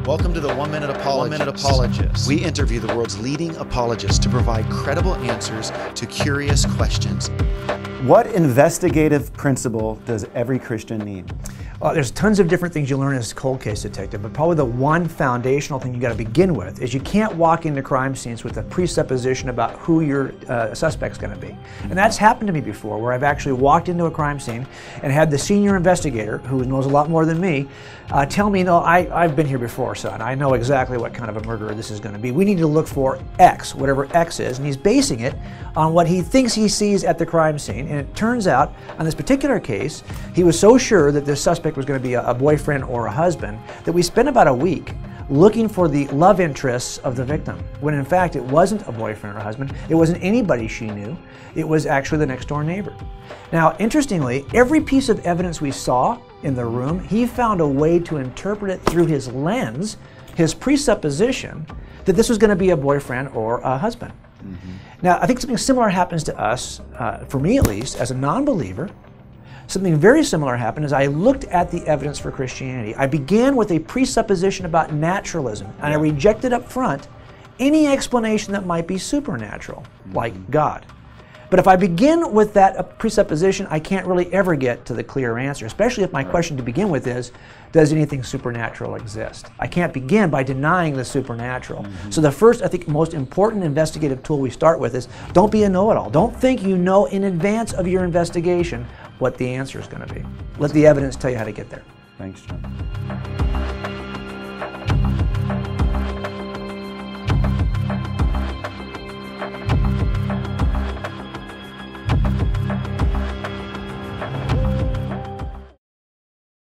Welcome to the 1 Minute Apologist. We interview the world's leading apologists to provide credible answers to curious questions. What investigative principle does every Christian need? There's tons of different things you learn as a cold case detective, but probably the one foundational thing you got to begin with is you can't walk into crime scenes with a presupposition about who your suspect's going to be. And that's happened to me before, where I've actually walked into a crime scene and had the senior investigator, who knows a lot more than me, tell me, no, I've been here before, son. I know exactly what kind of a murderer this is going to be. We need to look for X, whatever X is, and he's basing it on what he thinks he sees at the crime scene. And it turns out, on this particular case, he was so sure that the suspect was going to be a boyfriend or a husband that we spent about a week looking for the love interests of the victim, when in fact it wasn't a boyfriend or a husband, it wasn't anybody she knew, it was actually the next door neighbor. Now, interestingly, every piece of evidence we saw in the room, he found a way to interpret it through his lens, his presupposition that this was going to be a boyfriend or a husband. Now, I think something similar happens to us, for me at least, as a non-believer. Something very similar happened as I looked at the evidence for Christianity. I began with a presupposition about naturalism, and I rejected up front any explanation that might be supernatural, like God. But if I begin with that presupposition, I can't really ever get to the clear answer, especially if my question to begin with is, does anything supernatural exist? I can't begin by denying the supernatural. So the first, I think, most important investigative tool we start with is don't be a know-it-all. Don't think you know in advance of your investigation what the answer is going to be. Let the evidence tell you how to get there. Thanks, John.